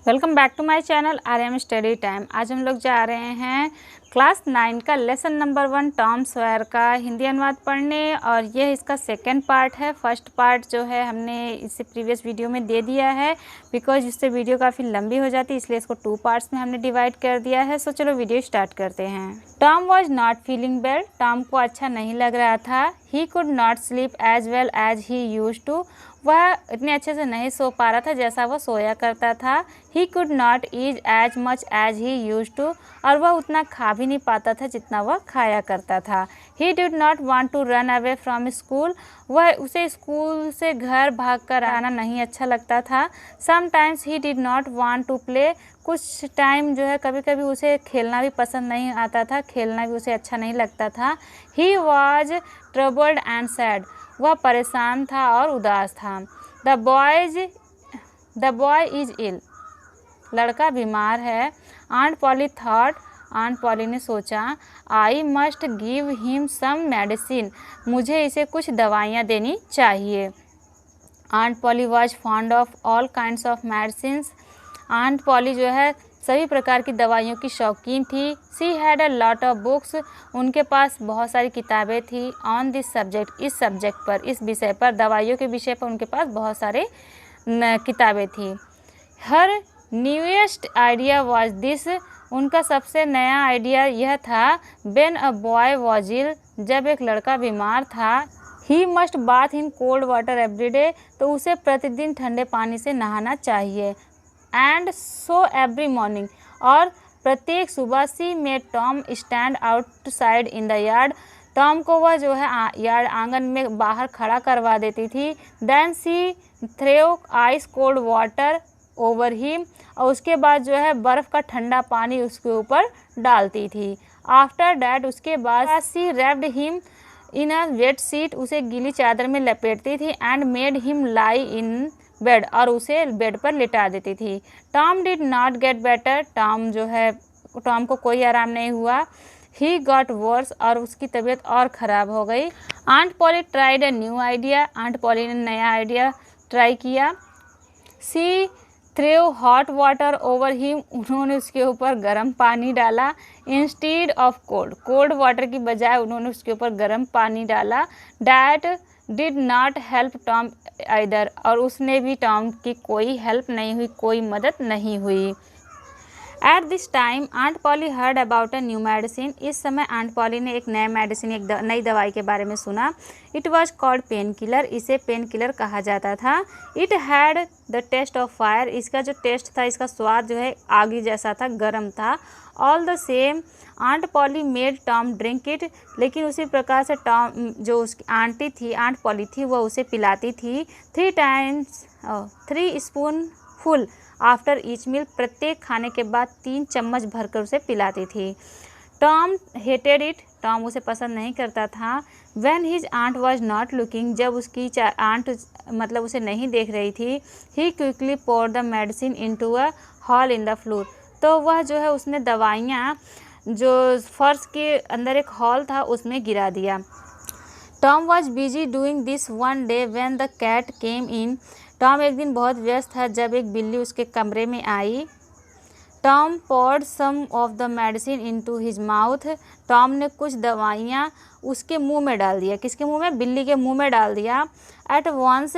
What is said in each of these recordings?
Welcome back to my channel RM study time. आज हम लोग जा रहे हैं क्लास 9 का लेसन नंबर 1 टॉम सॉयर का हिंदी अनुवाद पढ़ने, और ये इसका सेकंड पार्ट है। फर्स्ट पार्ट जो है हमने इससे प्रीवियस वीडियो में दे दिया है, बिकॉज इससे वीडियो काफ़ी लंबी हो जाती है, इसलिए इसको 2 पार्ट्स में हमने डिवाइड कर दिया है। सो चलो वीडियो स्टार्ट करते हैं। Tom was not feeling well. Tom को अच्छा नहीं लग रहा था। He could not sleep as well as he used to. वह इतने अच्छे से नहीं सो पा रहा था जैसा वह सोया करता था। He could not eat as much as he used to. और वह उतना खा भी नहीं पाता था जितना वह खाया करता था। He did not want to run away from school. वह उसे स्कूल से घर भाग कर आना नहीं अच्छा लगता था। Sometimes he did not want to play. कुछ टाइम जो है कभी कभी उसे खेलना भी पसंद नहीं आता था, खेलना भी उसे अच्छा नहीं लगता था। He was troubled and sad. वह परेशान था और उदास था। The boy is ill. लड़का बीमार है। Aunt Polly thought. Aunt Polly ने सोचा, I must give him some medicine. मुझे इसे कुछ दवाइयाँ देनी चाहिए। Aunt Polly was fond of all kinds of medicines. Aunt Polly जो है सभी प्रकार की दवाइयों की शौकीन थी। She had a lot of books. उनके पास बहुत सारी किताबें थी। ऑन दिस सब्जेक्ट, इस सब्जेक्ट पर, इस विषय पर, दवाइयों के विषय पर उनके पास बहुत सारे किताबें थी। Her newest idea was this. उनका सबसे नया आइडिया यह था, when a boy was ill. जब एक लड़का बीमार था। He must bath in cold water every day. तो उसे प्रतिदिन ठंडे पानी से नहाना चाहिए। And so every morning. और प्रत्येक सुबह she made Tom stand outside in the yard. Tom को वह जो है यार्ड आंगन में बाहर खड़ा करवा देती थी। Then she threw ice cold water over him. और उसके बाद जो है बर्फ़ का ठंडा पानी उसके ऊपर डालती थी। आफ्टर डैट, उसके बाद she wrapped him in a wet sheet. उसे गीली चादर में लपेटती थी। And made him lie in bed. और उसे बेड पर लिटा देती थी। Tom did not get better. Tom को कोई आराम नहीं हुआ। He got worse. और उसकी तबीयत और ख़राब हो गई। Aunt Polly tried a new idea. Aunt Polly ने नया आइडिया ट्राई किया। She threw hot water over him. उन्होंने उसके ऊपर गर्म पानी डाला। इंस्टीड ऑफ कोल्ड वाटर की बजाय उन्होंने उसके ऊपर गर्म पानी डाला। That did not help Tom either. और उसने भी टॉम की कोई हेल्प नहीं हुई, कोई मदद नहीं हुई। At this time aunt Polly heard about a new medicine. इस समय आंट पॉली ने एक नया मेडिसिन, एक नई दवाई के बारे में सुना। It was called pain killer. इसे पेन किलर कहा जाता था। It had the taste of fire. इसका जो टेस्ट था, इसका स्वाद जो है आगी जैसा था, गर्म था। All the same aunt Polly made Tom drink it. लेकिन उसी प्रकार से टॉम, जो उसकी आंटी थी, आंट पॉली थी, वह उसे पिलाती थी। 3 spoon full after each meal. प्रत्येक खाने के बाद 3 चम्मच भरकर उसे पिलाती थी। Tom hated it. टॉम उसे पसंद नहीं करता था। When his aunt was not looking. जब उसकी आंट मतलब उसे नहीं देख रही थी। He quickly pour the medicine into a hole in the floor. तो वह जो है उसने दवाइयाँ जो फर्श के अंदर एक हॉल था उसमें गिरा दिया। Tom was busy doing this one day when the cat came in. Tom एक दिन बहुत व्यस्त था जब एक बिल्ली उसके कमरे में आई। Tom poured some of the medicine into his mouth। Tom ने कुछ दवाइयाँ उसके मुंह में डाल दिया। किसके मुंह में? बिल्ली के मुंह में डाल दिया। At once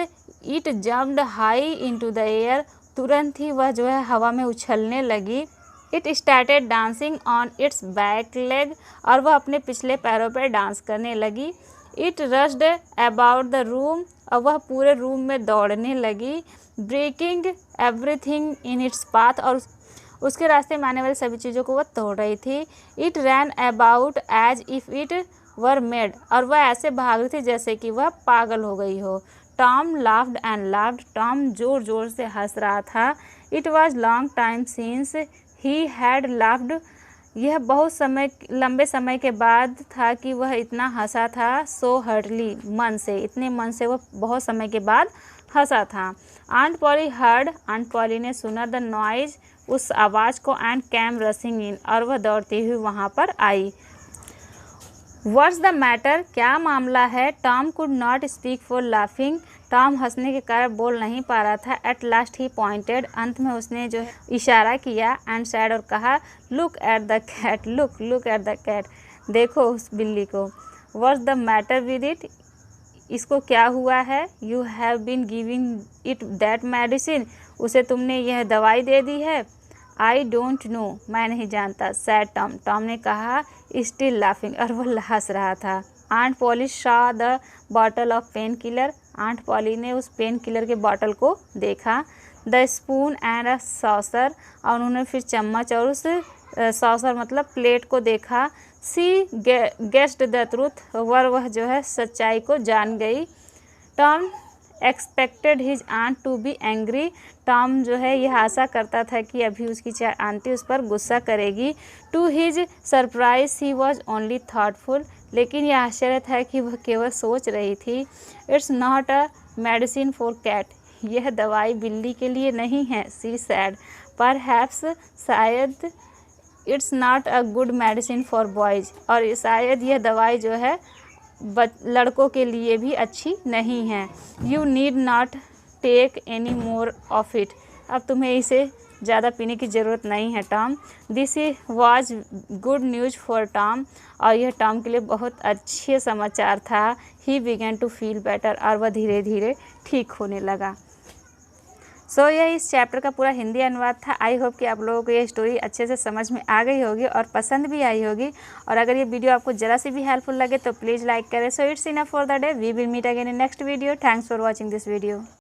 it jumped high into the air। तुरंत ही वह जो है हवा में उछलने लगी। It started dancing on its back leg। और वह अपने पिछले पैरों पर डांस करने लगी। It rushed about the room। और वह पूरे रूम में दौड़ने लगी। Breaking everything in its path। और उसके रास्ते में आने वाली सभी चीज़ों को वह तोड़ रही थी। It ran about as if it were mad। और वह ऐसे भाग रही थी जैसे कि वह पागल हो गई हो। Tom laughed and laughed। Tom जोर जोर से हंस रहा था। It was long time since he had laughed। यह बहुत लंबे समय के बाद था कि वह इतना हंसा था। सो हर्टली, मन से, इतने मन से वह बहुत समय के बाद हंसा था। Aunt Polly heard. Aunt Polly ने सुना द नॉइज, उस आवाज़ को। And came rushing in. और वह दौड़ती हुई वहाँ पर आई। What's the matter? क्या मामला है? Tom could not speak for laughing. Tom हंसने के कारण बोल नहीं पा रहा था। एट लास्ट ही पॉइंटेड, अंत में उसने जो है इशारा किया। एंड सैड, और कहा, look at the cat, look at the cat, देखो उस बिल्ली को। What's the matter with it, इसको क्या हुआ है। You have been giving it that medicine, उसे तुमने यह दवाई दे दी है। आई डोंट नो, मैं नहीं जानता। सैड टॉम, टॉम ने कहा। स्टिल लाफिंग, और वो हंस रहा था। Aunt Polly saw the bottle of pain killer, aunt Polly ने उस पेन किलर के बॉटल को देखा। The spoon and a saucer, और उन्होंने फिर चम्मच और उस सॉसर मतलब प्लेट को देखा। सी गेस्ड द ट्रूथ, वह जो है सच्चाई को जान गई। Tom expected his aunt to be angry, Tom जो है यह आशा करता था कि अभी उसकी आंटी उस पर गुस्सा करेगी। To his surprise he was only thoughtful, लेकिन यह आश्चर्य था कि वह केवल सोच रही थी। It's not a medicine for cat, यह दवाई बिल्ली के लिए नहीं है। सी सैड, परहैप्स, शायद। It's not a good medicine for boys, और शायद यह दवाई जो है लड़कों के लिए भी अच्छी नहीं है। You need not take any more of it, अब तुम्हें इसे ज़्यादा पीने की ज़रूरत नहीं है Tom. This was good news for Tom, और यह टॉम के लिए बहुत अच्छे समाचार था। He began to feel better, और वह धीरे धीरे ठीक होने लगा। सो यह इस चैप्टर का पूरा हिंदी अनुवाद था। आई होप कि आप लोगों को ये स्टोरी अच्छे से समझ में आ गई होगी और पसंद भी आई होगी। और अगर ये वीडियो आपको ज़रा सी भी हेल्पफुल लगे तो प्लीज़ लाइक करें। So it's enough for the day, we will meet again in next video. Thanks for watching this video.